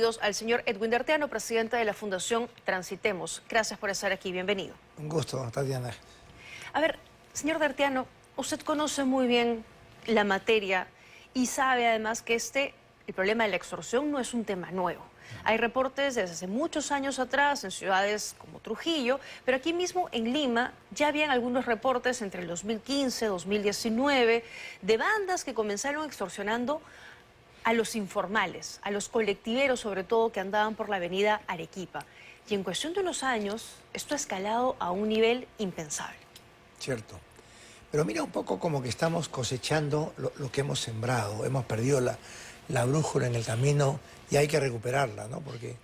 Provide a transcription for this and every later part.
estudios al señor Edwin Dertiano, presidente de la Fundación Transitemos. Gracias por estar aquí, bienvenido. Un gusto, Tatiana. A ver, señor Dertiano, usted conoce muy bien la materia y sabe además que el problema de la extorsión no es un tema nuevo. Hay reportes desde hace muchos años atrás en ciudades como Trujillo, pero aquí mismo en Lima ya habían algunos reportes entre el 2015 y 2019 de bandas que comenzaron extorsionando a los informales, a los colectiveros sobre todo que andaban por la avenida Arequipa. Y en cuestión de unos años, esto ha escalado a un nivel impensable. Cierto. Pero mira un poco como que estamos cosechando lo que hemos sembrado. Hemos perdido la brújula en el camino y hay que recuperarla, ¿no? Porque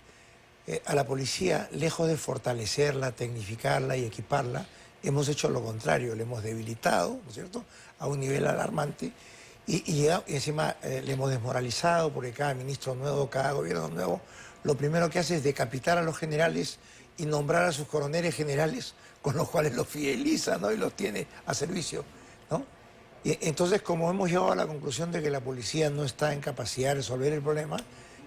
a la policía, lejos de fortalecerla, tecnificarla y equiparla, hemos hecho lo contrario, le hemos debilitado, ¿no es cierto?, a un nivel alarmante y encima le hemos desmoralizado porque cada ministro nuevo, cada gobierno nuevo, lo primero que hace es decapitar a los generales y nombrar a sus coroneles generales, con los cuales los fideliza, ¿no?, y los tiene a servicio, ¿no? Y entonces, como hemos llegado a la conclusión de que la policía no está en capacidad de resolver el problema,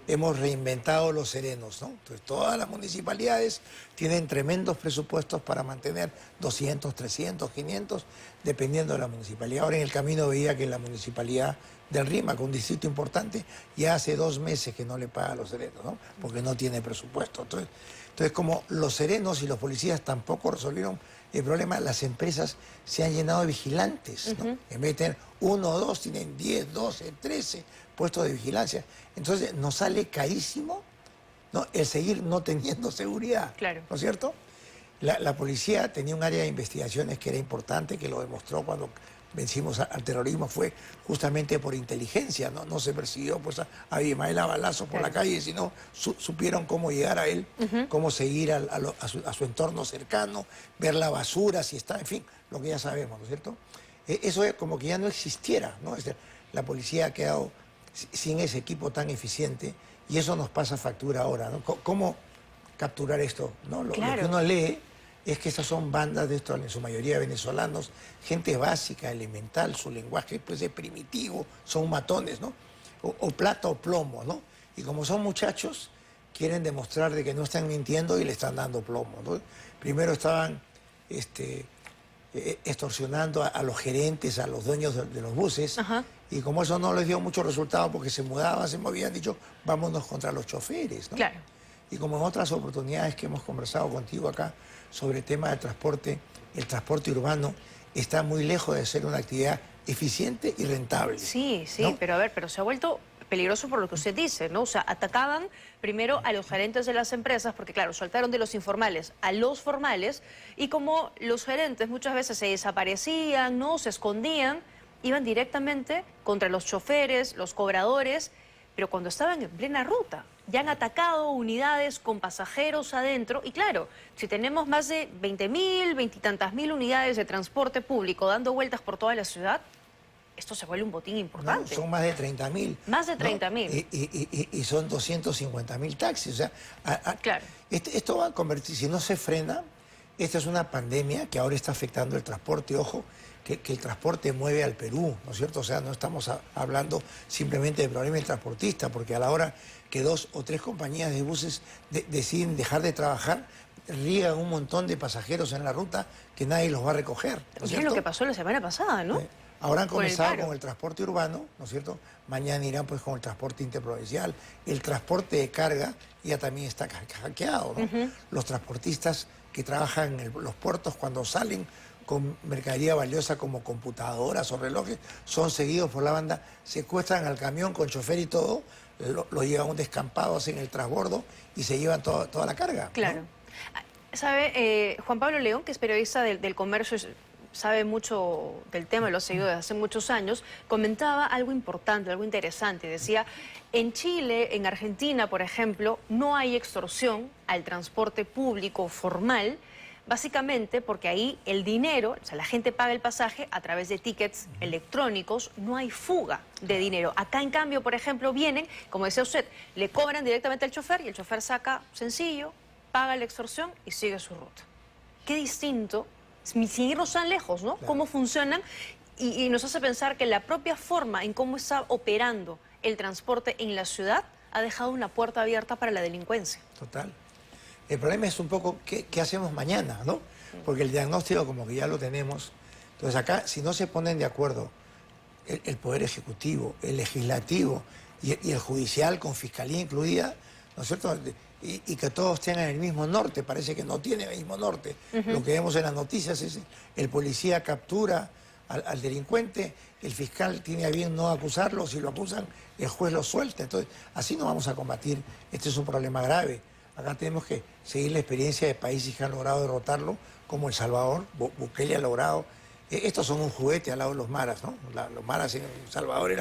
hemos reinventado los serenos, ¿no? Entonces, todas las municipalidades tienen tremendos presupuestos para mantener 200, 300, 500, dependiendo de la municipalidad. Ahora en el camino veía que la municipalidad del Rímac, un distrito importante, ya hace 2 meses que no le paga a los serenos, ¿no?, porque no tiene presupuesto. Entonces, como los serenos y los policías tampoco resolvieron el problema, las empresas se han llenado de vigilantes, ¿no? En vez de tener 1 o 2, tienen 10, 12, 13 puestos de vigilancia. Entonces nos sale carísimo, ¿no?, el seguir no teniendo seguridad. Claro. ¿No es cierto? La policía tenía un área de investigaciones que era importante, que lo demostró cuando vencimos al terrorismo, fue justamente por inteligencia, ¿no? No se persiguió pues, a Abimael a balazos por la calle, sino supieron cómo llegar a él, cómo seguir a su entorno cercano, ver la basura, si está, en fin, lo que ya sabemos, ¿no es cierto? Eso es como que ya no existiera, ¿no? La policía ha quedado sin ese equipo tan eficiente y eso nos pasa factura ahora, ¿no? ¿Cómo capturar esto? ¿No? Lo que uno lee es que estas son bandas de estos, en su mayoría venezolanos, gente básica, elemental, su lenguaje pues es primitivo, son matones, ¿no? O plata o plomo, ¿no? Y como son muchachos, quieren demostrar de que no están mintiendo y le están dando plomo, ¿no? Primero estaban extorsionando a los gerentes, a los dueños de los buses, y como eso no les dio mucho resultado porque se mudaban, se movían, dicho, vámonos contra los choferes, ¿no? Claro. Y como en otras oportunidades que hemos conversado contigo acá sobre el tema del transporte, el transporte urbano está muy lejos de ser una actividad eficiente y rentable. Sí, sí, ¿no? pero a ver, pero se ha vuelto peligroso por lo que usted dice, ¿no? O sea, atacaban primero a los gerentes de las empresas, porque claro, soltaron de los informales a los formales, y como los gerentes muchas veces se desaparecían, ¿no?, se escondían, iban directamente contra los choferes, los cobradores, pero cuando estaban en plena ruta. Ya han atacado unidades con pasajeros adentro y claro, si tenemos más de 20.000, 20 y tantas mil unidades de transporte público dando vueltas por toda la ciudad, esto se vuelve un botín importante. No, son más de 30.000. Más de 30.000. ¿no? Y son 250.000 taxis. O sea, claro. Esto va a convertir, si no se frena, esta es una pandemia que ahora está afectando el transporte. Ojo, que el transporte mueve al Perú, ¿no es cierto? O sea, no estamos hablando simplemente del problema del transportista, porque a la hora que 2 o 3 compañías de buses deciden dejar de trabajar, riegan un montón de pasajeros en la ruta que nadie los va a recoger. ¿no es Es lo que pasó la semana pasada, ¿no? Ahora han comenzado con el transporte urbano, ¿no es cierto? Mañana irán pues con el transporte interprovincial. El transporte de carga ya también está hackeado, ¿no? Los transportistas que trabajan en los puertos cuando salen con mercadería valiosa como computadoras o relojes, son seguidos por la banda, secuestran al camión con chofer y todo, lo llevan a un descampado, hacen el transbordo y se llevan toda la carga. Claro. ¿no? ¿Sabe? Juan Pablo León, que es periodista del comercio, sabe mucho del tema, lo ha seguido desde hace muchos años, comentaba algo importante, algo interesante. Decía, en Chile, en Argentina, por ejemplo, no hay extorsión al transporte público formal, básicamente porque ahí el dinero, o sea, la gente paga el pasaje a través de tickets electrónicos, no hay fuga de dinero. Acá, en cambio, por ejemplo, vienen, como decía usted, le cobran directamente al chofer y el chofer saca sencillo, paga la extorsión y sigue su ruta. Qué distinto, sin irnos tan lejos, ¿no? Claro. Cómo funcionan y nos hace pensar que la propia forma en cómo está operando el transporte en la ciudad ha dejado una puerta abierta para la delincuencia. Total. El problema es un poco qué hacemos mañana, ¿no? Porque el diagnóstico como que ya lo tenemos. Entonces acá, si no se ponen de acuerdo el Poder Ejecutivo, el Legislativo y el Judicial, con Fiscalía incluida, ¿no es cierto? Y que todos tengan el mismo norte, parece que no tienen el mismo norte. Lo que vemos en las noticias es el policía captura al delincuente, el fiscal tiene a bien no acusarlo, si lo acusan, el juez lo suelta. Entonces, así no vamos a combatir. Este es un problema grave. Acá tenemos que seguir la experiencia de países que han logrado derrotarlo, como El Salvador. Bukele ha logrado. Estos son un juguete al lado de los maras, ¿no? Los maras en El Salvador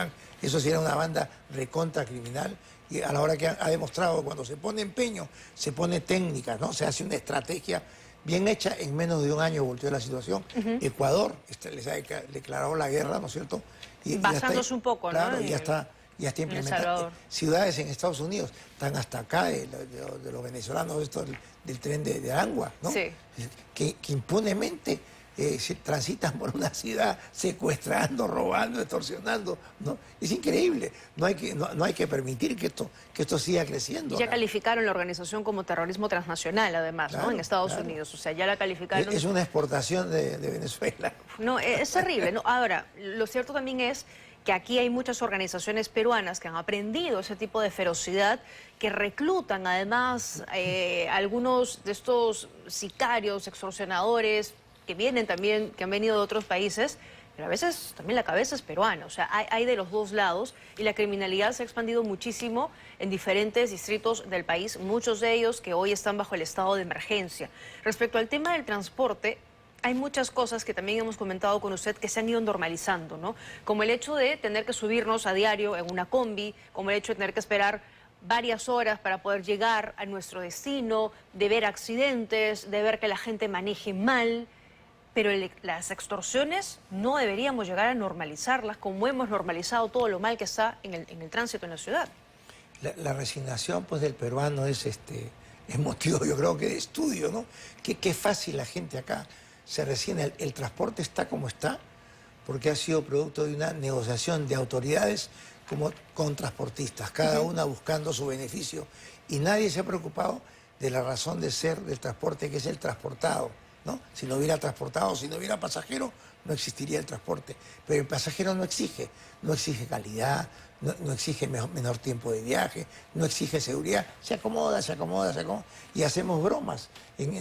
eso sí era una banda recontra criminal, y a la hora que ha demostrado, cuando se pone empeño, se pone técnica, ¿no? Se hace una estrategia bien hecha, en menos de un año volteó la situación. Ecuador les ha declarado la guerra, ¿no es cierto? Basándose un poco, claro, ¿no? Ya está implementado. Ciudades en Estados Unidos están hasta acá de los venezolanos, esto del tren de Aragua, ¿no? Sí. Que impunemente se transitan por una ciudad secuestrando, robando, extorsionando, ¿no? Es increíble. No hay que permitir que esto siga creciendo. Y ya calificaron la organización como terrorismo transnacional, además, claro, ¿no? En Estados claro. Unidos. O sea, ya la calificaron. Es una exportación de Venezuela. No, es terrible, ¿no? Ahora, lo cierto también es que aquí hay muchas organizaciones peruanas que han aprendido ese tipo de ferocidad, que reclutan además algunos de estos sicarios, extorsionadores, que vienen también, que han venido de otros países, pero a veces también la cabeza es peruana. O sea, hay de los dos lados, y la criminalidad se ha expandido muchísimo en diferentes distritos del país, muchos de ellos que hoy están bajo el estado de emergencia. Respecto al tema del transporte, hay muchas cosas que también hemos comentado con usted que se han ido normalizando, ¿no? Como el hecho de tener que subirnos a diario en una combi, como el hecho de tener que esperar varias horas para poder llegar a nuestro destino, de ver accidentes, de ver que la gente maneje mal. Pero las extorsiones no deberíamos llegar a normalizarlas como hemos normalizado todo lo mal que está en el tránsito en la ciudad. La resignación, pues, del peruano es motivo, yo creo que de estudio, ¿no? Qué fácil la gente acá se resigna. El transporte está como está porque ha sido producto de una negociación de autoridades con transportistas, cada una buscando su beneficio, y nadie se ha preocupado de la razón de ser del transporte, que es el transportado, ¿no? Si no hubiera transportado, si no hubiera pasajero, no existiría el transporte. Pero el pasajero no exige calidad, no exige menor tiempo de viaje, no exige seguridad. Se acomoda, y hacemos bromas,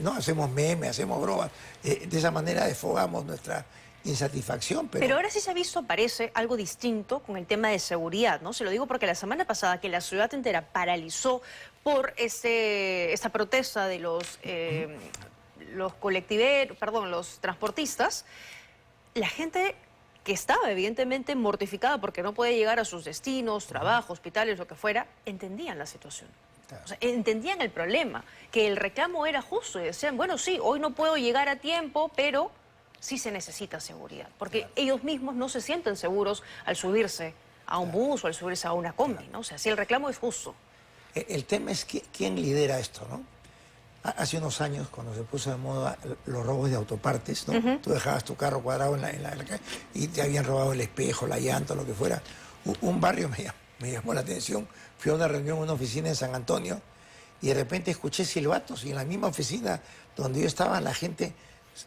¿no? Hacemos memes, hacemos bromas. De esa manera desfogamos nuestra insatisfacción. Pero ahora sí se ha visto, parece, algo distinto con el tema de seguridad, ¿no? Se lo digo porque la semana pasada que la ciudad entera paralizó por esta protesta de los transportistas, la gente que estaba evidentemente mortificada porque no puede llegar a sus destinos, trabajo, hospitales, lo que fuera, entendían la situación. Claro. O sea, entendían el problema, que el reclamo era justo y decían, bueno, sí, hoy no puedo llegar a tiempo, pero sí se necesita seguridad, porque ellos mismos no se sienten seguros al subirse a un bus o al subirse a una combi, ¿no? O sea, si el reclamo es justo. El tema es quién lidera esto, ¿no? Hace unos años, cuando se puso de moda los robos de autopartes, ¿no? Tú dejabas tu carro cuadrado en la calle y te habían robado el espejo, la llanta, lo que fuera. Un barrio me llamó la atención. Fui a una reunión en una oficina en San Antonio y de repente escuché silbatos, y en la misma oficina donde yo estaba la gente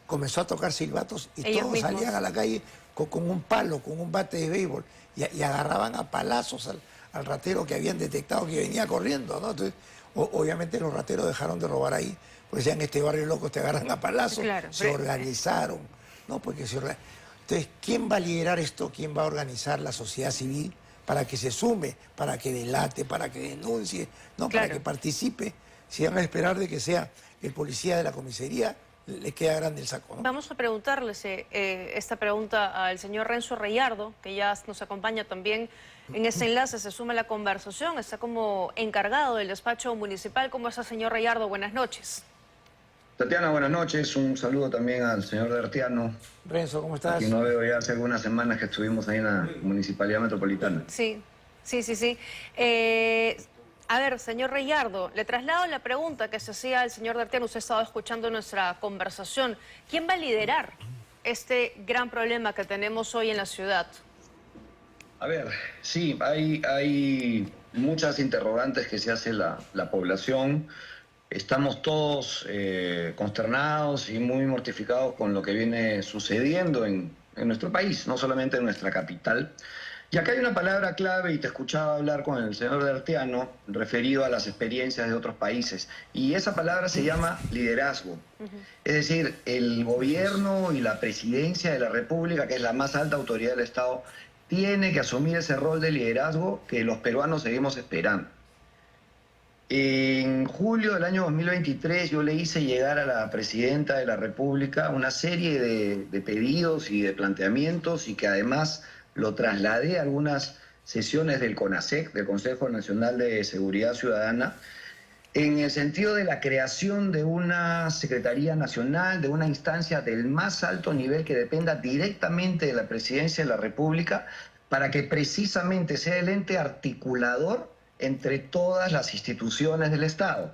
comenzó a tocar silbatos y Ellos todos mismos salían a la calle con un palo, con un bate de béisbol, y agarraban a palazos al ratero que habían detectado que venía corriendo, ¿no? Entonces, obviamente los rateros dejaron de robar ahí, porque decían, este barrio loco te agarran a palazos. Claro, se organizaron, ¿no? Entonces, ¿quién va a liderar esto? ¿Quién va a organizar la sociedad civil para que se sume, para que delate, para que denuncie, ¿no? Claro. Para que participe? Si van a esperar de que sea el policía de la comisaría, le queda grande el saco, ¿no? Vamos a preguntarle esta pregunta al señor Renzo Reyardo, que ya nos acompaña también en ese enlace, se suma a la conversación, está como encargado del despacho municipal. ¿Cómo está, señor Reyardo? Buenas noches. Tatiana, buenas noches. Un saludo también al señor Dertiano. Renzo, ¿cómo estás? Que no veo ya hace algunas semanas que estuvimos ahí en la Municipalidad Metropolitana. Sí. A ver, señor Reyardo, le traslado la pregunta que se hacía al señor Dertiano. Usted estaba escuchando nuestra conversación. ¿Quién va a liderar este gran problema que tenemos hoy en la ciudad? A ver, sí, hay muchas interrogantes que se hace la población. Estamos todos consternados y muy mortificados con lo que viene sucediendo en nuestro país, no solamente en nuestra capital. Y acá hay una palabra clave, y te escuchaba hablar con el señor Bertiano, referido a las experiencias de otros países, y esa palabra se llama liderazgo. Es decir, el gobierno y la presidencia de la República, que es la más alta autoridad del Estado, tiene que asumir ese rol de liderazgo que los peruanos seguimos esperando. En julio del año 2023 yo le hice llegar a la presidenta de la República una serie de pedidos y de planteamientos, y que además lo trasladé a algunas sesiones del CONASEC, del Consejo Nacional de Seguridad Ciudadana, en el sentido de la creación de una Secretaría Nacional, de una instancia del más alto nivel que dependa directamente de la Presidencia de la República, para que precisamente sea el ente articulador entre todas las instituciones del Estado.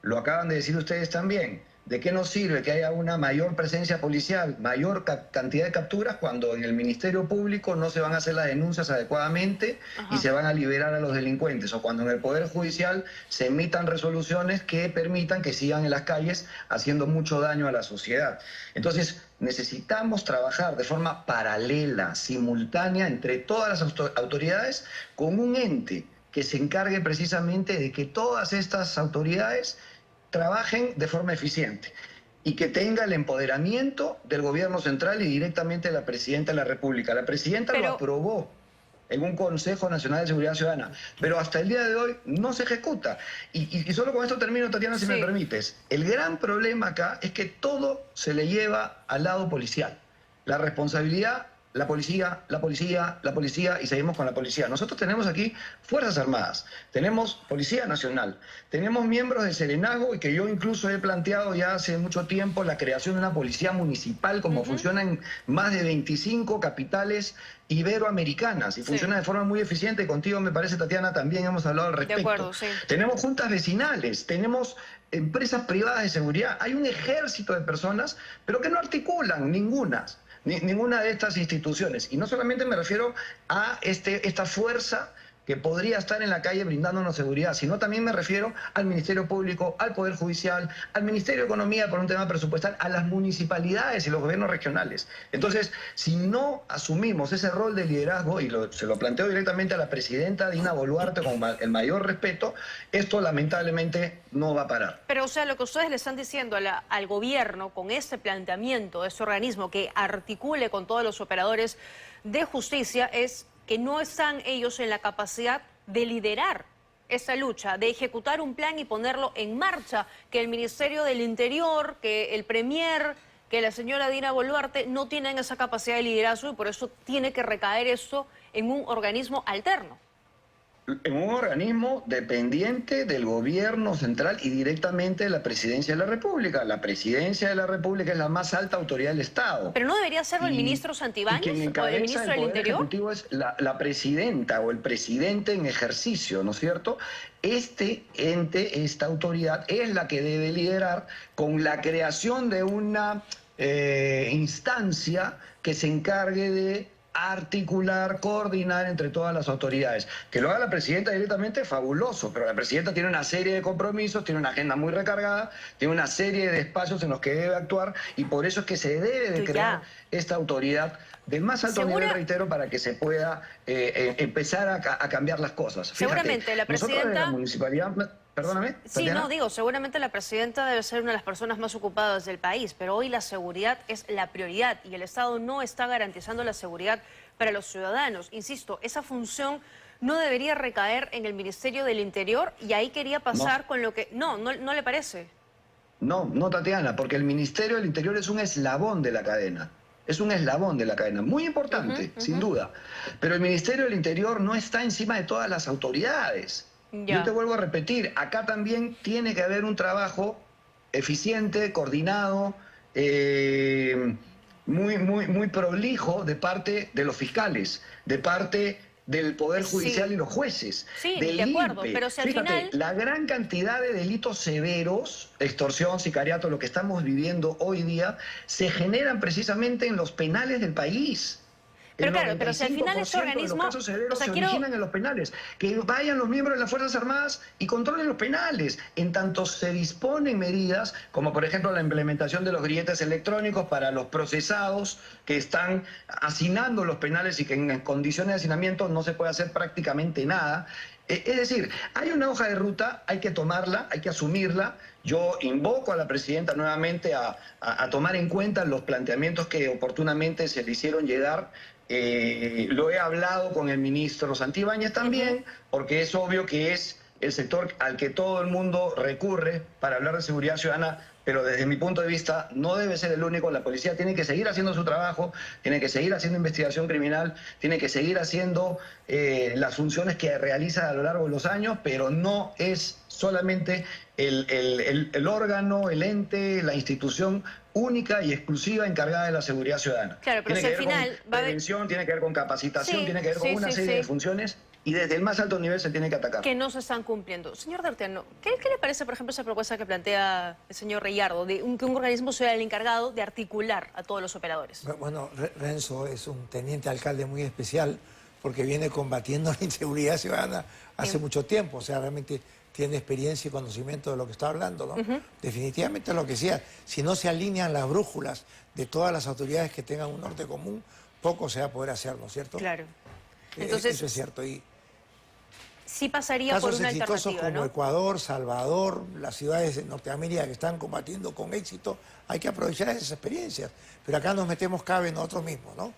Lo acaban de decir ustedes también. ¿De qué nos sirve que haya una mayor presencia policial, mayor cantidad de capturas, cuando en el Ministerio Público no se van a hacer las denuncias adecuadamente y se van a liberar a los delincuentes? O cuando en el Poder Judicial se emitan resoluciones que permitan que sigan en las calles haciendo mucho daño a la sociedad. Entonces, necesitamos trabajar de forma paralela, simultánea, entre todas las autoridades, con un ente que se encargue precisamente de que todas estas autoridades trabajen de forma eficiente y que tenga el empoderamiento del gobierno central y directamente de la presidenta de la República. La presidenta lo aprobó en un Consejo Nacional de Seguridad Ciudadana, pero hasta el día de hoy no se ejecuta. Y solo con esto termino, Tatiana, si me permites. El gran problema acá es que todo se le lleva al lado policial. La responsabilidad, la policía, la policía, la policía, y seguimos con la policía. Nosotros tenemos aquí Fuerzas Armadas, tenemos Policía Nacional, tenemos miembros del Serenazgo, y que yo incluso he planteado ya hace mucho tiempo la creación de una policía municipal, como funciona en más de 25 capitales iberoamericanas, y funciona de forma muy eficiente. Contigo, me parece, Tatiana, también hemos hablado al respecto. De acuerdo, sí. Tenemos juntas vecinales, tenemos empresas privadas de seguridad, hay un ejército de personas, pero que no articulan ninguna de estas instituciones. Y no solamente me refiero a esta fuerza que podría estar en la calle brindándonos seguridad, sino también me refiero al Ministerio Público, al Poder Judicial, al Ministerio de Economía por un tema presupuestal, a las municipalidades y los gobiernos regionales. Entonces, si no asumimos ese rol de liderazgo, y se lo planteo directamente a la presidenta Dina Boluarte con el mayor respeto, esto lamentablemente no va a parar. Pero, o sea, lo que ustedes le están diciendo al gobierno con ese planteamiento de ese organismo que articule con todos los operadores de justicia es que no están ellos en la capacidad de liderar esta lucha, de ejecutar un plan y ponerlo en marcha, que el Ministerio del Interior, que el Premier, que la señora Dina Boluarte no tienen esa capacidad de liderazgo, y por eso tiene que recaer esto en un organismo alterno. En un organismo dependiente del gobierno central y directamente de la Presidencia de la República. La Presidencia de la República es la más alta autoridad del Estado. ¿Pero no debería serlo el ministro Santibáñez o el ministro del Interior? Ejecutivo es la presidenta o el presidente en ejercicio, ¿no es cierto? Este ente, esta autoridad, es la que debe liderar con la creación de una instancia que se encargue de articular, coordinar entre todas las autoridades. Que lo haga la presidenta directamente, fabuloso, pero la presidenta tiene una serie de compromisos, tiene una agenda muy recargada, tiene una serie de espacios en los que debe actuar, y por eso es que se debe de crear esta autoridad del más alto nivel, reitero, para que se pueda empezar a cambiar las cosas. Fíjate, seguramente la presidenta... Nosotros de la municipalidad... Perdóname, sí, Tatiana. no, digo, seguramente la presidenta debe ser una de las personas más ocupadas del país, pero hoy la seguridad es la prioridad y el Estado no está garantizando la seguridad para los ciudadanos. Insisto, esa función no debería recaer en el Ministerio del Interior, y ahí quería pasar con lo que... ¿No le parece? No, Tatiana, porque el Ministerio del Interior es un eslabón de la cadena. Es un eslabón de la cadena, muy importante, sin duda. Pero el Ministerio del Interior no está encima de todas las autoridades. Yo te vuelvo a repetir, acá también tiene que haber un trabajo eficiente, coordinado, muy prolijo de parte de los fiscales, de parte del Poder Judicial y los jueces. Sí, del de acuerdo, INPE. pero si al Fíjate, final... la gran cantidad de delitos severos, extorsión, sicariato, lo que estamos viviendo hoy día, se generan precisamente en los penales del país. Pero El claro, pero si al final este 95% organismo, de los casos severos o sea, se quiero... originan en los penales. Que vayan los miembros de las Fuerzas Armadas y controlen los penales. En tanto se disponen medidas, como por ejemplo la implementación de los grilletes electrónicos para los procesados que están hacinando los penales y que en condiciones de hacinamiento no se puede hacer prácticamente nada. Es decir, hay una hoja de ruta, hay que tomarla, hay que asumirla. Yo invoco a la presidenta nuevamente a tomar en cuenta los planteamientos que oportunamente se le hicieron llegar. Lo he hablado con el ministro Santibáñez también, porque es obvio que es el sector al que todo el mundo recurre para hablar de seguridad ciudadana, pero desde mi punto de vista no debe ser el único. La policía tiene que seguir haciendo su trabajo, tiene que seguir haciendo investigación criminal, tiene que seguir haciendo las funciones que realiza a lo largo de los años, pero no es solamente el órgano, el ente, la institución única y exclusiva encargada de la seguridad ciudadana. Claro, pero Tiene si que al ver final con va a haber... prevención, tiene que ver con capacitación, Sí, tiene que ver con una serie de funciones, y desde el más alto nivel se tiene que atacar. que no se están cumpliendo. Señor D'Arteano, ¿qué le parece, por ejemplo, esa propuesta que plantea el señor Reyardo, de que un organismo sea el encargado de articular a todos los operadores? Bueno, Renzo es un teniente alcalde muy especial porque viene combatiendo la inseguridad ciudadana hace mucho tiempo. O sea, realmente tiene experiencia y conocimiento de lo que está hablando, ¿no? Definitivamente lo que sea. Si no se alinean las brújulas de todas las autoridades que tengan un norte común, poco se va a poder hacer, ¿no es cierto? Claro. Entonces, eso es cierto. Y sí pasaría por casos una exitosos alternativa, como ¿no? Ecuador, Salvador, las ciudades de Norteamérica que están combatiendo con éxito, hay que aprovechar esas experiencias. Pero acá nos metemos cabe nosotros mismos, ¿no?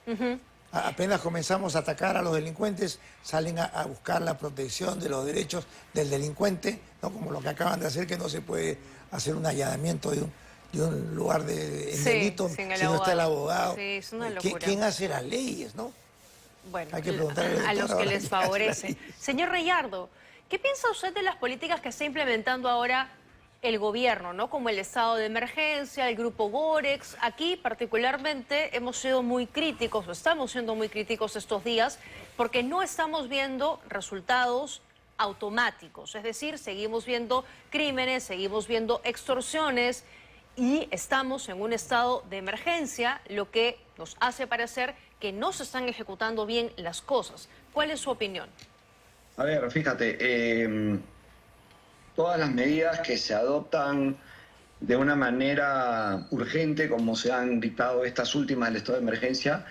Apenas comenzamos a atacar a los delincuentes, salen a buscar la protección de los derechos del delincuente, ¿no? Como lo que acaban de hacer, que no se puede hacer un allanamiento de un lugar de delito si no está el abogado. Sí, es una locura. ¿Quién hace las leyes, no? Bueno, Hay que preguntarle a los que ahora les qué favorece. hace. Señor Reyardo, ¿qué piensa usted de las políticas que está implementando ahora el gobierno, ¿no? Como el estado de emergencia, el grupo Borex? Aquí particularmente hemos sido muy críticos, o estamos siendo muy críticos estos días, porque no estamos viendo resultados automáticos. Es decir, seguimos viendo crímenes, seguimos viendo extorsiones y estamos en un estado de emergencia, lo que nos hace parecer que no se están ejecutando bien las cosas. ¿Cuál es su opinión? A ver, fíjate, todas las medidas que se adoptan de una manera urgente, como se han dictado estas últimas del estado de emergencia,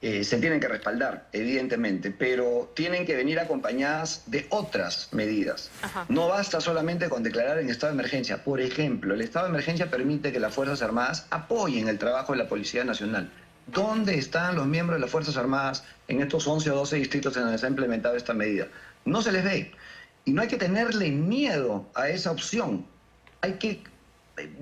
se tienen que respaldar, evidentemente, pero tienen que venir acompañadas de otras medidas. No basta solamente con declarar en estado de emergencia. Por ejemplo, el estado de emergencia permite que las Fuerzas Armadas apoyen el trabajo de la Policía Nacional. ¿Dónde están los miembros de las Fuerzas Armadas en estos 11 o 12 distritos en donde se ha implementado esta medida? No se les ve. Y no hay que tenerle miedo a esa opción. Hay que,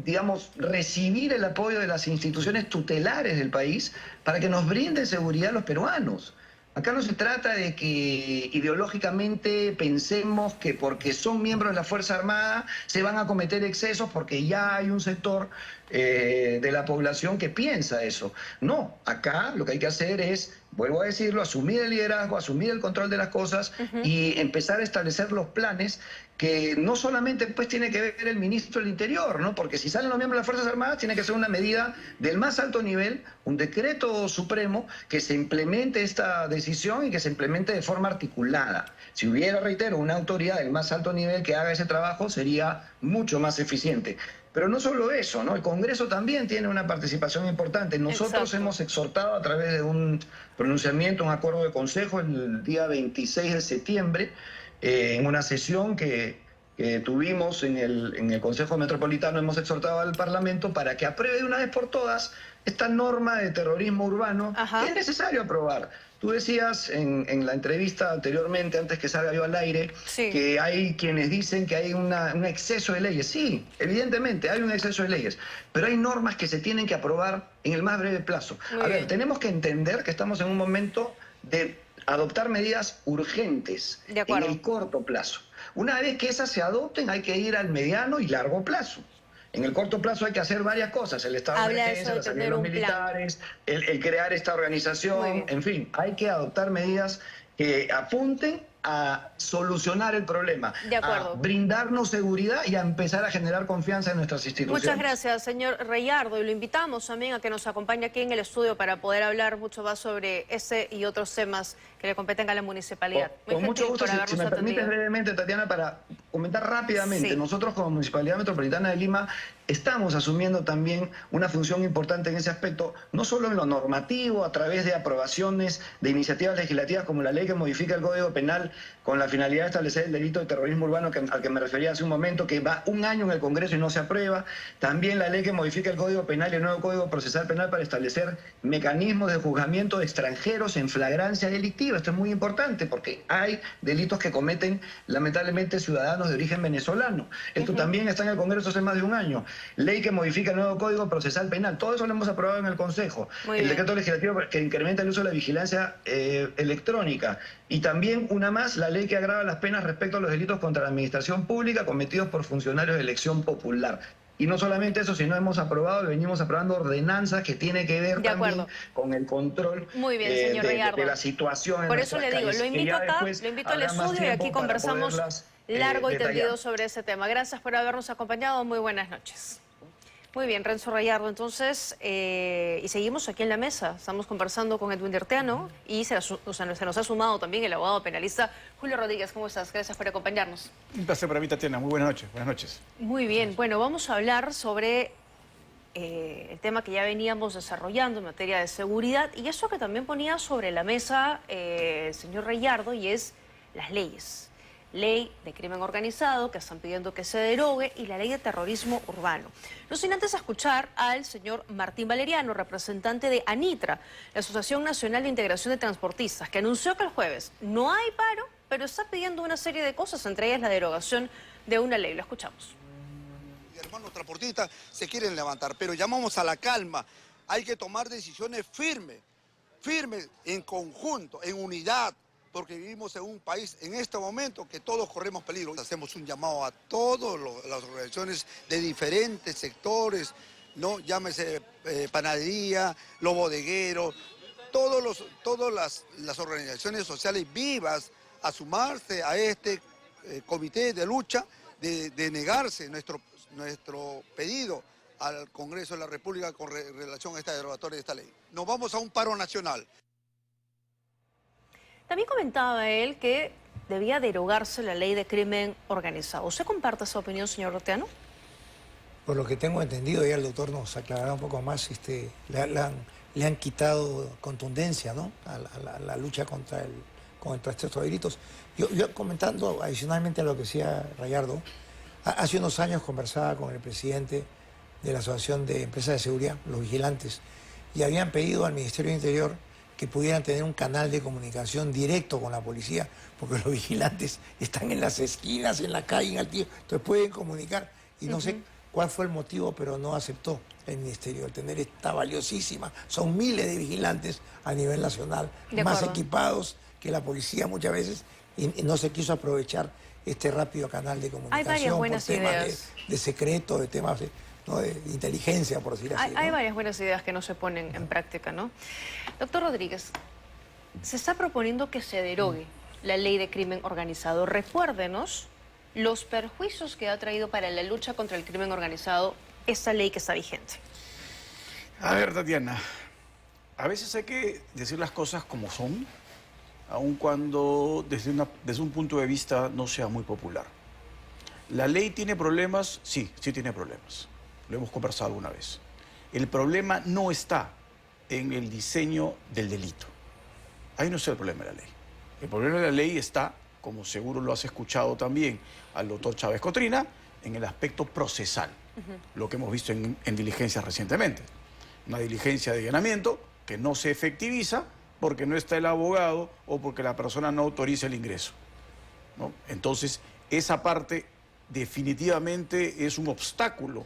digamos, recibir el apoyo de las instituciones tutelares del país para que nos brinden seguridad a los peruanos. Acá no se trata de que ideológicamente pensemos que porque son miembros de la Fuerza Armada se van a cometer excesos porque ya hay un sector de la población que piensa eso. No, acá lo que hay que hacer es, vuelvo a decirlo, asumir el liderazgo, asumir el control de las cosas y empezar a establecer los planes que no solamente pues tiene que ver el ministro del Interior, ¿no? Porque si salen los miembros de las Fuerzas Armadas tiene que ser una medida del más alto nivel, un decreto supremo que se implemente esta decisión y que se implemente de forma articulada. Si hubiera, reitero, una autoridad del más alto nivel que haga ese trabajo sería mucho más eficiente. Pero no solo eso, ¿no? El Congreso también tiene una participación importante. Nosotros hemos exhortado a través de un pronunciamiento, un acuerdo de consejo el día 26 de septiembre, en una sesión que tuvimos en el Consejo Metropolitano, hemos exhortado al Parlamento para que apruebe de una vez por todas esta norma de terrorismo urbano que es necesario aprobar. Tú decías en la entrevista anteriormente, antes que salga yo al aire, que hay quienes dicen que hay un exceso de leyes. Sí, evidentemente hay un exceso de leyes, pero hay normas que se tienen que aprobar en el más breve plazo. A ver, tenemos que entender que estamos en un momento de adoptar medidas urgentes en el corto plazo. Una vez que esas se adopten, hay que ir al mediano y largo plazo. En el corto plazo hay que hacer varias cosas, el estado de emergencia, la salida de los militares, el crear esta organización, en fin, hay que adoptar medidas que apunten a solucionar el problema, De acuerdo. a brindarnos seguridad y a empezar a generar confianza en nuestras instituciones. Muchas gracias, señor Reyardo, y lo invitamos también a que nos acompañe aquí en el estudio para poder hablar mucho más sobre ese y otros temas que le competen a la municipalidad. Muy Con mucho gentil gusto, por si habernos me permites atendido. brevemente, Tatiana, para comentar rápidamente. Sí. Nosotros como Municipalidad Metropolitana de Lima estamos asumiendo también una función importante en ese aspecto, no solo en lo normativo, a través de aprobaciones de iniciativas legislativas como la ley que modifica el Código Penal con la finalidad de establecer el delito de terrorismo urbano al que me refería hace un momento, que va un año en el Congreso y no se aprueba. También la ley que modifica el Código Penal y el nuevo Código Procesal Penal para establecer mecanismos de juzgamiento de extranjeros en flagrancia delictiva. Esto es muy importante porque hay delitos que cometen lamentablemente ciudadanos de origen venezolano. Esto también está en el Congreso hace más de un año. Ley que modifica el nuevo Código Procesal Penal. Todo eso lo hemos aprobado en el Consejo. Muy El bien. decreto legislativo que incrementa el uso de la vigilancia electrónica. Y también una más, la ley que agrava las penas respecto a los delitos contra la administración pública cometidos por funcionarios de elección popular. Y no solamente eso, sino hemos aprobado y venimos aprobando ordenanzas que tienen que ver De también acuerdo. con el control Muy bien, señor Reyardo. de la situación en Por eso nuestras le digo, calles, lo que invito ya acá, después lo invito al habrá más estudio y aquí tiempo para conversamos poderlas, largo y detallar. tendido sobre ese tema. Gracias por habernos acompañado. Muy buenas noches. Muy bien, Renzo Reyardo, entonces, y seguimos aquí en la mesa. Estamos conversando con Edwin Derteano y se nos ha sumado también el abogado penalista Julio Rodríguez. ¿Cómo estás? Gracias por acompañarnos. Un placer para mí, Tatiana. Muy buenas noches. Buenas noches. Muy bien, bueno, vamos a hablar sobre el tema que ya veníamos desarrollando en materia de seguridad y eso que también ponía sobre la mesa el señor Reyardo, y es las leyes. Ley de crimen organizado que están pidiendo que se derogue y la ley de terrorismo urbano. No sin antes escuchar al señor Martín Valeriano, representante de ANITRA, la Asociación Nacional de Integración de Transportistas, que anunció que el jueves no hay paro, pero está pidiendo una serie de cosas, entre ellas la derogación de una ley. Lo escuchamos. Hermanos transportistas se quieren levantar, pero llamamos a la calma. Hay que tomar decisiones firmes, en conjunto, en unidad, porque vivimos en un país en este momento que todos corremos peligro. Hacemos un llamado a todas las organizaciones de diferentes sectores, ¿no? Llámese panadería, los bodegueros, todas las organizaciones sociales vivas a sumarse a este comité de lucha, de negarse nuestro pedido al Congreso de la República con relación a esta derogatoria de esta ley. Nos vamos a un paro nacional. También comentaba él que debía derogarse la ley de crimen organizado. ¿Usted comparte esa opinión, señor Derteano? Por lo que tengo entendido, ya el doctor nos aclarará un poco más, le han quitado contundencia, ¿no?, a la lucha contra estos delitos. Yo comentando adicionalmente a lo que decía Reyardo, hace unos años conversaba con el presidente de la Asociación de Empresas de Seguridad, los vigilantes, y habían pedido al Ministerio del Interior que pudieran tener un canal de comunicación directo con la policía, porque los vigilantes están en las esquinas, en la calle, en el tío, entonces pueden comunicar. Y no sé cuál fue el motivo, pero no aceptó el Ministerio el tener esta valiosísima. Son miles de vigilantes a nivel nacional, más equipados que la policía muchas veces, y no se quiso aprovechar este rápido canal de comunicación. Hay varias buenas por temas ideas. de secreto, de temas de inteligencia, por decir así. Hay ¿no? varias buenas ideas que no se ponen en práctica, ¿no? Doctor Rodríguez, se está proponiendo que se derogue la ley de crimen organizado. Recuérdenos los perjuicios que ha traído para la lucha contra el crimen organizado esta ley que está vigente. A ver, Tatiana, a veces hay que decir las cosas como son, aun cuando desde un punto de vista no sea muy popular. ¿La ley tiene problemas? Sí, sí tiene problemas. Lo hemos conversado alguna vez. El problema no está en el diseño del delito. Ahí no está el problema de la ley. El problema de la ley está, como seguro lo has escuchado también al doctor Chávez Cotrina, en el aspecto procesal. Lo que hemos visto en diligencias recientemente. Una diligencia de allanamiento que no se efectiviza porque no está el abogado o porque la persona no autoriza el ingreso, ¿no? Entonces, esa parte definitivamente es un obstáculo,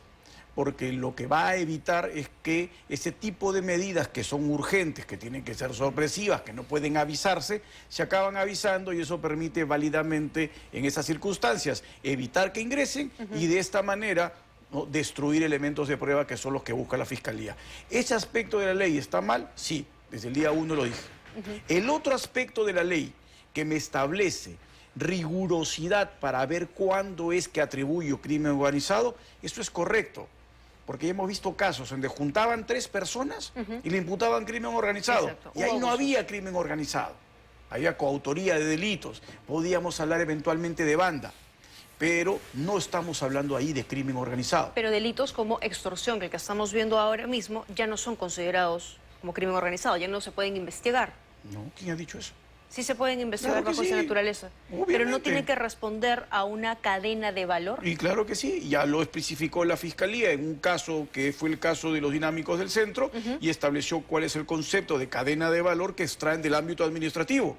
porque lo que va a evitar es que ese tipo de medidas que son urgentes, que tienen que ser sorpresivas, que no pueden avisarse, se acaban avisando, y eso permite válidamente en esas circunstancias evitar que ingresen y de esta manera, ¿no?, destruir elementos de prueba que son los que busca la Fiscalía. ¿Ese aspecto de la ley está mal? Sí, desde el día 1 lo dije. El otro aspecto de la ley que me establece rigurosidad para ver cuándo es que atribuyo crimen organizado, eso es correcto. Porque ya hemos visto casos donde juntaban 3 personas y le imputaban crimen organizado. Exacto. Y ahí no había crimen organizado. Había coautoría de delitos. Podíamos hablar eventualmente de banda. Pero no estamos hablando ahí de crimen organizado. Pero delitos como extorsión, que el que estamos viendo ahora mismo, ya no son considerados como crimen organizado, ya no se pueden investigar. No, ¿quién ha dicho eso? Sí se pueden investigar Claro que bajo esa sí, naturaleza, pero no obviamente. tienen que responder a una cadena de valor. Y claro que sí, ya lo especificó la Fiscalía en un caso que fue el caso de los dinámicos del centro y estableció cuál es el concepto de cadena de valor que extraen del ámbito administrativo.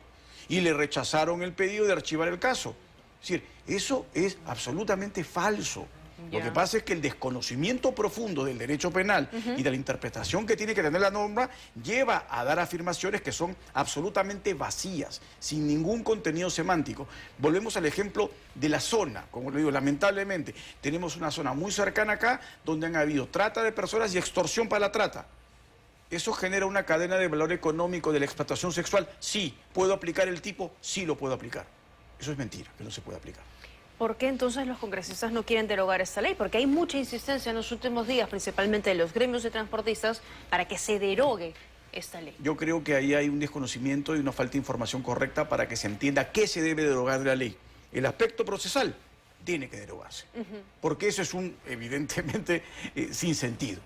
Y le rechazaron el pedido de archivar el caso. Es decir, eso es absolutamente falso. Ya. Lo que pasa es que el desconocimiento profundo del derecho penal y de la interpretación que tiene que tener la norma lleva a dar afirmaciones que son absolutamente vacías, sin ningún contenido semántico. Volvemos al ejemplo de la zona. Como le digo, lamentablemente tenemos una zona muy cercana acá donde han habido trata de personas y extorsión para la trata. ¿Eso genera una cadena de valor económico de la explotación sexual? Sí. ¿Puedo aplicar el tipo? Sí lo puedo aplicar. Eso es mentira, que no se puede aplicar. ¿Por qué entonces los congresistas no quieren derogar esta ley? Porque hay mucha insistencia en los últimos días, principalmente de los gremios de transportistas, para que se derogue esta ley. Yo creo que ahí hay un desconocimiento y una falta de información correcta para que se entienda qué se debe derogar de la ley. El aspecto procesal tiene que derogarse, porque eso es evidentemente, sin sentido.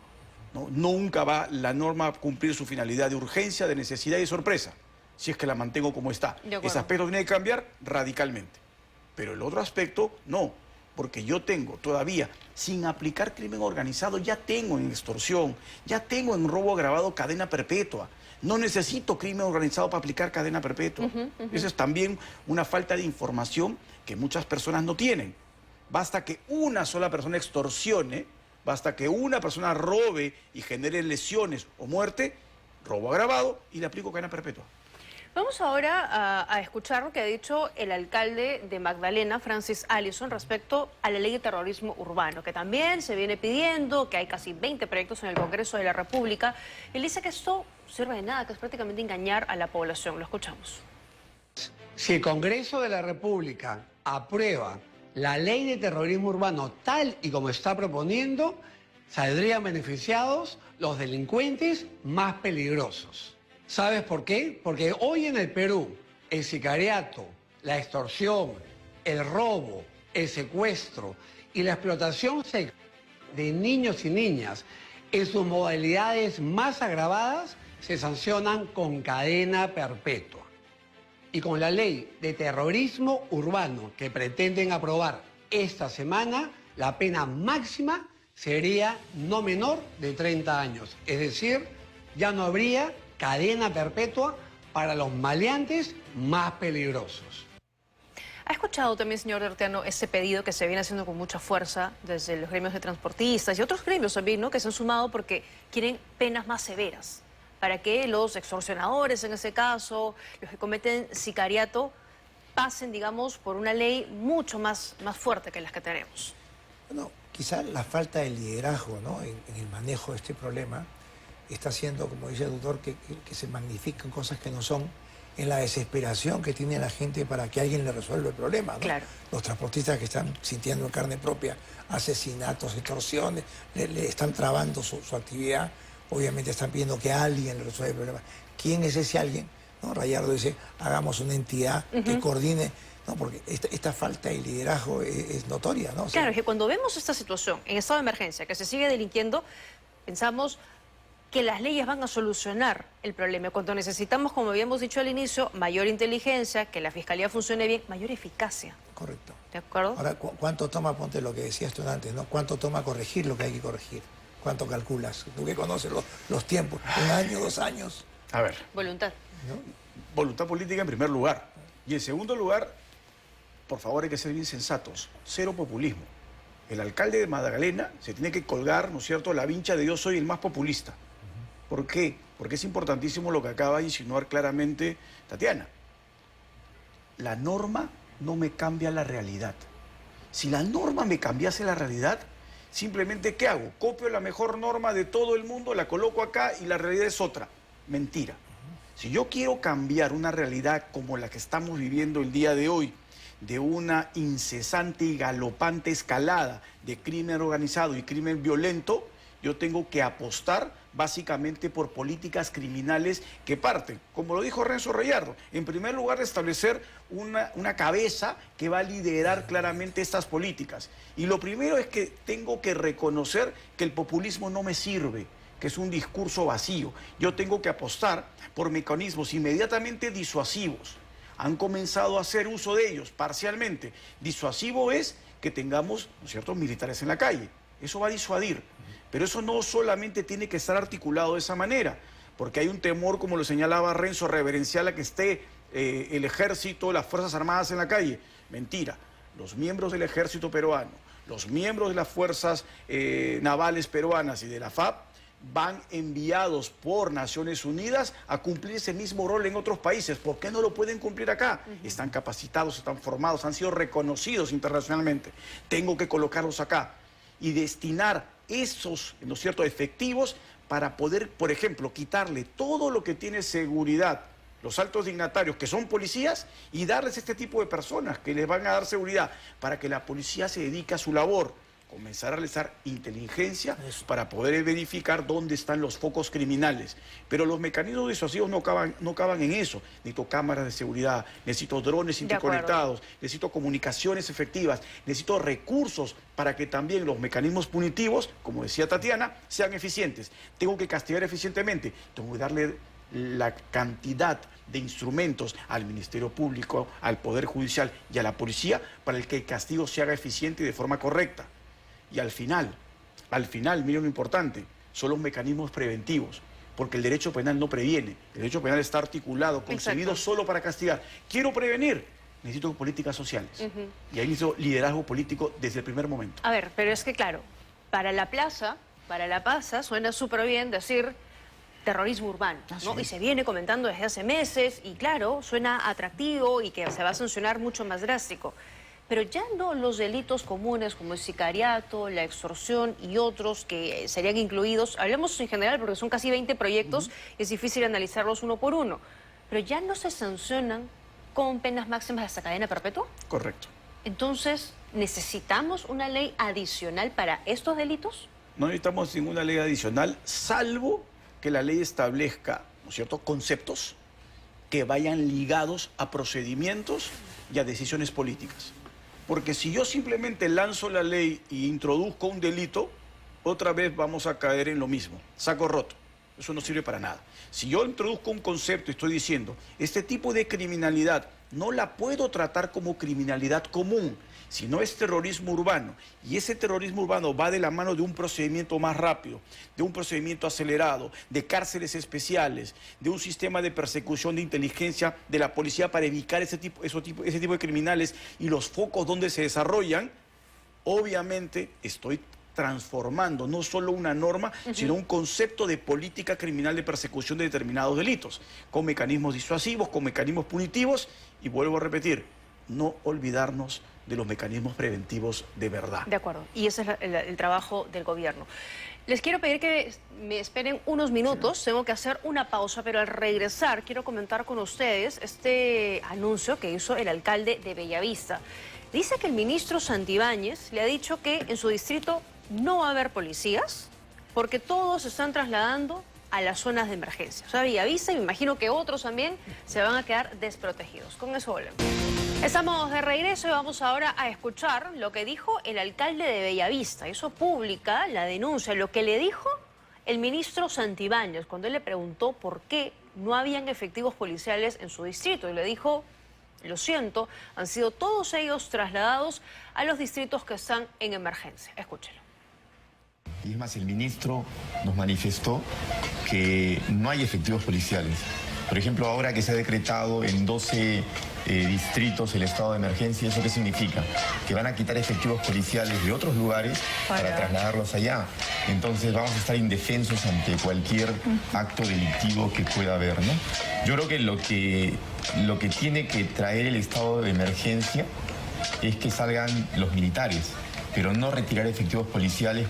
¿No? Nunca va la norma a cumplir su finalidad de urgencia, de necesidad y sorpresa, si es que la mantengo como está. Ese aspecto tiene que cambiar radicalmente. Pero el otro aspecto, no, porque yo tengo todavía, sin aplicar crimen organizado, ya tengo en extorsión, ya tengo en robo agravado cadena perpetua. No necesito crimen organizado para aplicar cadena perpetua. Eso es también una falta de información que muchas personas no tienen. Basta que una sola persona extorsione, basta que una persona robe y genere lesiones o muerte, robo agravado, y le aplico cadena perpetua. Vamos ahora a escuchar lo que ha dicho el alcalde de Magdalena, Francis Allison, respecto a la ley de terrorismo urbano, que también se viene pidiendo, que hay casi 20 proyectos en el Congreso de la República. Él dice que esto no sirve de nada, que es prácticamente engañar a la población. Lo escuchamos. Si el Congreso de la República aprueba la ley de terrorismo urbano tal y como está proponiendo, saldrían beneficiados los delincuentes más peligrosos. ¿Sabes por qué? Porque hoy en el Perú el sicariato, la extorsión, el robo, el secuestro y la explotación sexual de niños y niñas en sus modalidades más agravadas se sancionan con cadena perpetua. Y con la ley de terrorismo urbano que pretenden aprobar esta semana, la pena máxima sería no menor de 30 años. Es decir, ya no habría cadena perpetua para los maleantes más peligrosos. ¿Ha escuchado también, señor Dertiano, ese pedido que se viene haciendo con mucha fuerza desde los gremios de transportistas y otros gremios también, ¿no?, que se han sumado porque quieren penas más severas para que los extorsionadores, en ese caso, los que cometen sicariato, pasen, digamos, por una ley mucho más fuerte que las que tenemos? Bueno, quizás la falta de liderazgo, ¿no?, en el manejo de este problema está haciendo, como dice el doctor, que se magnifiquen cosas que no son, en la desesperación que tiene la gente para que alguien le resuelva el problema, ¿no? Claro. Los transportistas que están sintiendo en carne propia asesinatos, extorsiones, le están trabando su actividad, obviamente están pidiendo que alguien le resuelva el problema. ¿Quién es ese alguien? ¿No? Rayardo dice, hagamos una entidad que coordine, ¿no? Porque esta falta de liderazgo es notoria, ¿no? O sea, Claro, es que cuando vemos esta situación en estado de emergencia, que se sigue delinquiendo, pensamos que las leyes van a solucionar el problema. Cuando necesitamos, como habíamos dicho al inicio, mayor inteligencia, que la Fiscalía funcione bien, mayor eficacia. correcto. ¿De acuerdo? Ahora, ¿cuánto toma, ponte lo que decías tú antes, ¿no? ¿Cuánto toma corregir lo que hay que corregir? ¿Cuánto calculas? Tú que conoces los tiempos, 1 año, 2 años. A ver, Voluntad. ¿No? voluntad política en primer lugar. Y en segundo lugar, por favor, hay que ser bien sensatos. Cero populismo. El alcalde de Magdalena se tiene que colgar, ¿no es cierto?, la vincha de yo soy el más populista. ¿Por qué? Porque es importantísimo lo que acaba de insinuar claramente Tatiana. La norma no me cambia la realidad. Si la norma me cambiase la realidad, simplemente, ¿qué hago? Copio la mejor norma de todo el mundo, la coloco acá y la realidad es otra. Mentira. Si yo quiero cambiar una realidad como la que estamos viviendo el día de hoy, de una incesante y galopante escalada de crimen organizado y crimen violento, yo tengo que apostar básicamente por políticas criminales que parten, como lo dijo Renzo Reyardo, en primer lugar de establecer una cabeza que va a liderar claramente estas políticas. Y lo primero es que tengo que reconocer que el populismo no me sirve, que es un discurso vacío. Yo tengo que apostar por mecanismos inmediatamente disuasivos. Han comenzado a hacer uso de ellos parcialmente. Disuasivo es que tengamos, ¿no es cierto?, militares en la calle. Eso va a disuadir. Pero eso no solamente tiene que estar articulado de esa manera, porque hay un temor, como lo señalaba Renzo, reverencial a que esté el ejército, las Fuerzas Armadas en la calle. Mentira. Los miembros del ejército peruano, los miembros de las fuerzas navales peruanas y de la FAP van enviados por Naciones Unidas a cumplir ese mismo rol en otros países. ¿Por qué no lo pueden cumplir acá? Están capacitados, están formados, han sido reconocidos internacionalmente. Tengo que colocarlos acá y destinar esos, ¿no es cierto?, efectivos para poder, por ejemplo, quitarle todo lo que tiene seguridad, los altos dignatarios que son policías, y darles este tipo de personas que les van a dar seguridad para que la policía se dedique a su labor, comenzar a realizar inteligencia para poder verificar dónde están los focos criminales. Pero los mecanismos disuasivos no acaban en eso. Necesito cámaras de seguridad, necesito drones interconectados, necesito comunicaciones efectivas, necesito recursos para que también los mecanismos punitivos, como decía Tatiana, sean eficientes. Tengo que castigar eficientemente, tengo que darle la cantidad de instrumentos al Ministerio Público, al Poder Judicial y a la Policía para que el castigo se haga eficiente y de forma correcta. Y al final, miren lo importante, son los mecanismos preventivos, porque el derecho penal no previene, el derecho penal está articulado, concebido solo para castigar. Quiero prevenir, necesito políticas sociales. Y ahí necesito liderazgo político desde el primer momento. A ver, pero es que claro, para la plaza suena súper bien decir terrorismo urbano, ¿no? Sí. Y se viene comentando desde hace meses y claro, suena atractivo y que se va a sancionar mucho más drástico. Pero ya no los delitos comunes como el sicariato, la extorsión y otros que serían incluidos, hablemos en general porque son casi 20 proyectos y es difícil analizarlos uno por uno, pero ya no se sancionan con penas máximas hasta cadena perpetua. Correcto. Entonces, ¿necesitamos una ley adicional para estos delitos? No necesitamos ninguna ley adicional, salvo que la ley establezca, ¿no es cierto?, conceptos que vayan ligados a procedimientos y a decisiones políticas. Porque si yo simplemente lanzo la ley y introduzco un delito, otra vez vamos a caer en lo mismo, saco roto. Eso no sirve para nada. Si yo introduzco un concepto y estoy diciendo, este tipo de criminalidad no la puedo tratar como criminalidad común, sino es terrorismo urbano. Y ese terrorismo urbano va de la mano de un procedimiento más rápido, de un procedimiento acelerado, de cárceles especiales, de un sistema de persecución de inteligencia de la policía para evitar ese tipo de criminales y los focos donde se desarrollan. Obviamente estoy transformando no solo una norma, sino un concepto de política criminal de persecución de determinados delitos, con mecanismos disuasivos, con mecanismos punitivos, y vuelvo a repetir, no olvidarnos de los mecanismos preventivos de verdad. De acuerdo, y ese es el trabajo del gobierno. Les quiero pedir que me esperen unos minutos, tengo que hacer una pausa, pero al regresar quiero comentar con ustedes este anuncio que hizo el alcalde de Bellavista. Dice que el ministro Santibáñez le ha dicho que en su distrito no va a haber policías porque todos se están trasladando a las zonas de emergencia. O sea, Bellavista, y me imagino que otros también se van a quedar desprotegidos. Con eso volvemos. Estamos de regreso y vamos ahora a escuchar lo que dijo el alcalde de Bellavista. Hizo pública la denuncia, lo que le dijo el ministro Santibáñez cuando él le preguntó por qué no habían efectivos policiales en su distrito. Y le dijo, lo siento, han sido todos ellos trasladados a los distritos que están en emergencia. Escúchelo. Y es más, el ministro nos manifestó que no hay efectivos policiales. Por ejemplo, ahora que se ha decretado en 12 distritos el estado de emergencia, ¿eso qué significa? Que van a quitar efectivos policiales de otros lugares para trasladarlos allá. Entonces vamos a estar indefensos ante cualquier acto delictivo que pueda haber, ¿no? Yo creo que lo que tiene que traer el estado de emergencia es que salgan los militares, pero no retirar efectivos policiales.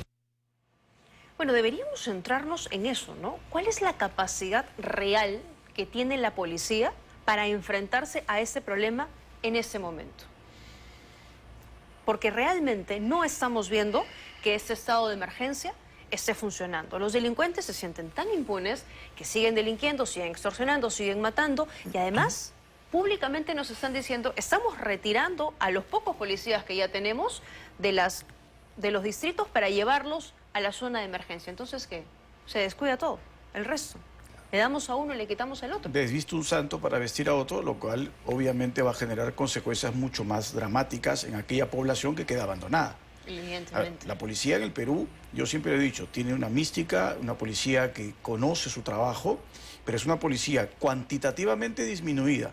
Bueno, deberíamos centrarnos en eso, ¿no? ¿Cuál es la capacidad real que tiene la policía para enfrentarse a este problema en este momento? Porque realmente no estamos viendo que este estado de emergencia esté funcionando. Los delincuentes se sienten tan impunes que siguen delinquiendo, siguen extorsionando, siguen matando y además públicamente nos están diciendo estamos retirando a los pocos policías que ya tenemos de los distritos para llevarlos a la zona de emergencia. Entonces, ¿qué? Se descuida todo, el resto. Le damos a uno y le quitamos al otro. Desviste un santo para vestir a otro, lo cual obviamente va a generar consecuencias mucho más dramáticas en aquella población que queda abandonada. Evidentemente. La policía en el Perú, yo siempre he dicho, tiene una mística, una policía que conoce su trabajo, pero es una policía cuantitativamente disminuida.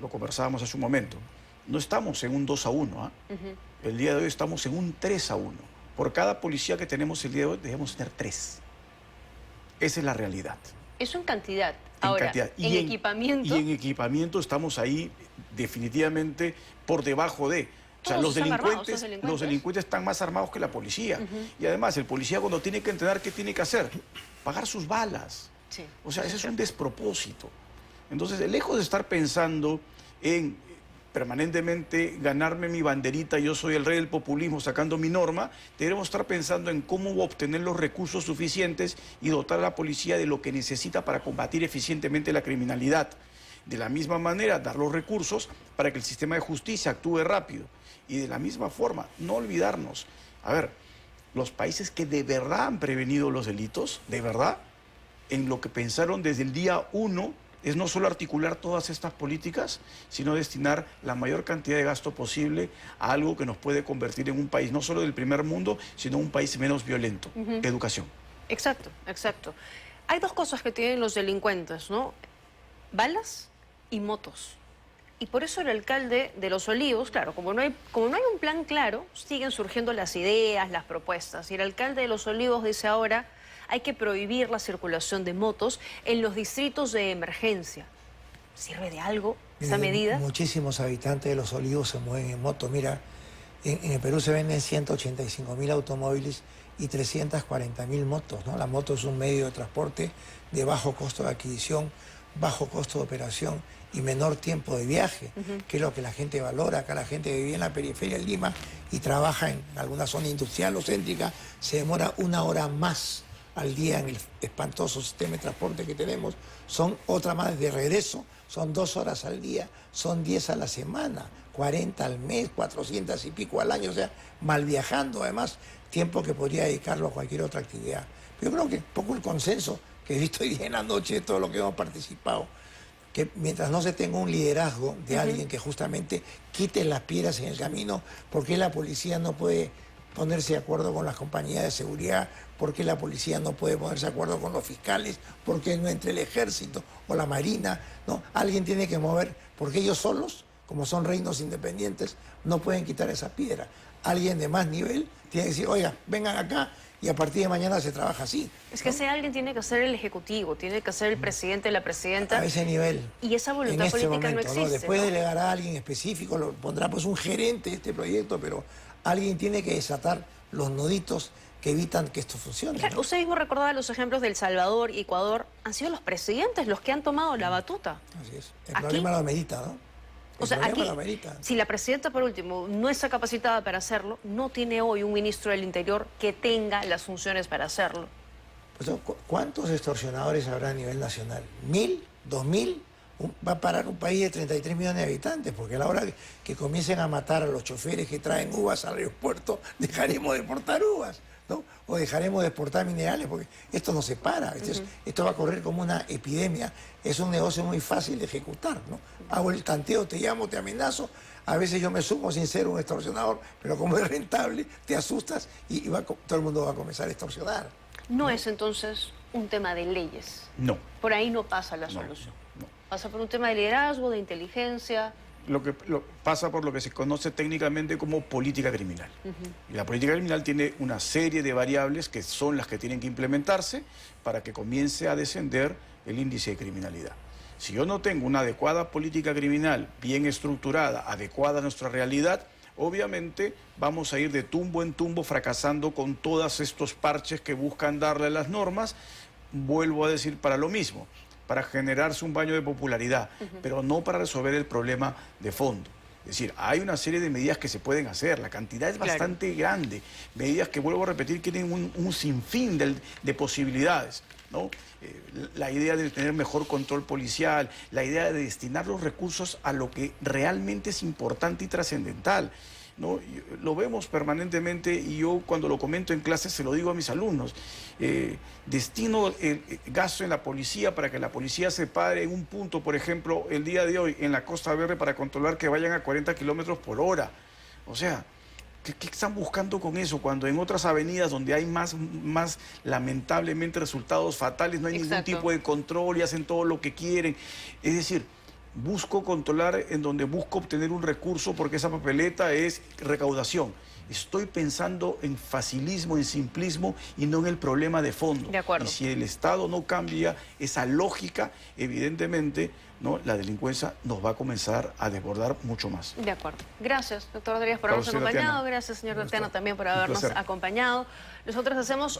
Lo conversábamos hace un momento. No estamos en un 2-1, ¿ah? El día de hoy estamos en un 3-1. Por cada policía que tenemos el día de hoy, debemos tener 3. Esa es la realidad. Eso en cantidad. Ahora, en equipamiento. Y en equipamiento estamos ahí definitivamente por debajo de... O sea, los delincuentes están más armados que la policía. Y además, el policía cuando tiene que entrenar, ¿qué tiene que hacer? Pagar sus balas. Sí, o sea, ese es un despropósito. Entonces, lejos de estar pensando en permanentemente ganarme mi banderita, yo soy el rey del populismo sacando mi norma, debemos estar pensando en cómo obtener los recursos suficientes y dotar a la policía de lo que necesita para combatir eficientemente la criminalidad. De la misma manera, dar los recursos para que el sistema de justicia actúe rápido. Y de la misma forma, no olvidarnos, a ver, los países que de verdad han prevenido los delitos, de verdad, en lo que pensaron desde el día 1, es no solo articular todas estas políticas, sino destinar la mayor cantidad de gasto posible a algo que nos puede convertir en un país no solo del primer mundo, sino un país menos violento, educación. Exacto, exacto. Hay dos cosas que tienen los delincuentes, ¿no? Balas y motos. Y por eso el alcalde de Los Olivos, claro, como no hay un plan claro, siguen surgiendo las ideas, las propuestas. Y el alcalde de Los Olivos dice ahora, hay que prohibir la circulación de motos en los distritos de emergencia. ¿Sirve de algo esa medida? Muchísimos habitantes de Los Olivos se mueven en moto. Mira, en el Perú se venden 185.000 automóviles y 340.000 motos, ¿no? La moto es un medio de transporte de bajo costo de adquisición, bajo costo de operación y menor tiempo de viaje, que es lo que la gente valora. Acá la gente que vive en la periferia de Lima y trabaja en alguna zona industrial o céntrica, se demora 1 hora más al día en el espantoso sistema de transporte que tenemos. Son otra más de regreso, son 2 horas al día, son 10 a la semana, 40 al mes, 400 y pico al año, o sea, mal viajando además, tiempo que podría dedicarlo a cualquier otra actividad. Yo creo que un poco el consenso que he visto hoy día en la noche de todo lo que hemos participado, que mientras no se tenga un liderazgo de alguien que justamente quite las piedras en el camino, porque la policía no puede ponerse de acuerdo con las compañías de seguridad, porque la policía no puede ponerse de acuerdo con los fiscales, porque no entre el ejército o la marina, ¿no? Alguien tiene que mover, porque ellos solos, como son reinos independientes, no pueden quitar esa piedra. Alguien de más nivel tiene que decir, oiga, vengan acá, y a partir de mañana se trabaja así. Es que ese alguien tiene que ser el ejecutivo, tiene que ser el presidente, la presidenta. A ese nivel. Y esa voluntad en este política momento, no existe. Después ¿no? delegará a alguien específico, lo pondrá pues un gerente de este proyecto, pero alguien tiene que desatar los noditos que evitan que esto funcione. Claro, ¿no? usted mismo recordaba los ejemplos de El Salvador y Ecuador. Han sido los presidentes los que han tomado la batuta. Así es. El problema lo amerita, ¿no? O sea, aquí, si la presidenta, por último, no está capacitada para hacerlo, no tiene hoy un ministro del Interior que tenga las funciones para hacerlo. Pues, ¿cuántos extorsionadores habrá a nivel nacional? ¿1000? ¿2000? Va a parar un país de 33 millones de habitantes, porque a la hora que comiencen a matar a los choferes que traen uvas al aeropuerto, dejaremos de exportar uvas, ¿no? O dejaremos de exportar minerales, porque esto no se para. Esto va a correr como una epidemia. Es un negocio muy fácil de ejecutar, ¿no? Hago el tanteo, te llamo, te amenazo. A veces yo me sumo sin ser un extorsionador, pero como es rentable, te asustas y todo el mundo va a comenzar a extorsionar. No es entonces un tema de leyes. No. Por ahí no pasa la solución. No. Pasa por un tema de liderazgo, de inteligencia. Pasa por lo que se conoce técnicamente como política criminal. Y la política criminal tiene una serie de variables que son las que tienen que implementarse para que comience a descender el índice de criminalidad. Si yo no tengo una adecuada política criminal bien estructurada, adecuada a nuestra realidad, obviamente vamos a ir de tumbo en tumbo fracasando con todos estos parches que buscan darle a las normas, vuelvo a decir, para lo mismo, para generarse un baño de popularidad, pero no para resolver el problema de fondo. Es decir, hay una serie de medidas que se pueden hacer, la cantidad es bastante grande, medidas que, vuelvo a repetir, tienen un sinfín de posibilidades, ¿no? La idea de tener mejor control policial, la idea de destinar los recursos a lo que realmente es importante y trascendental, ¿no? Lo vemos permanentemente y yo cuando lo comento en clases se lo digo a mis alumnos. Destino el gasto en la policía para que la policía se pare en un punto, por ejemplo, el día de hoy en la Costa Verde para controlar que vayan a 40 kilómetros por hora. O sea, ¿qué están buscando con eso? Cuando en otras avenidas donde hay más lamentablemente resultados fatales no hay ningún tipo de control y hacen todo lo que quieren. Es decir, busco controlar en donde busco obtener un recurso porque esa papeleta es recaudación. Estoy pensando en facilismo, en simplismo y no en el problema de fondo. De acuerdo. Y si el Estado no cambia esa lógica, evidentemente, ¿no?, la delincuencia nos va a comenzar a desbordar mucho más. De acuerdo. Gracias, doctor Rodríguez, por habernos acompañado. Gracias, señor Tatiana, también por habernos acompañado. Nosotros hacemos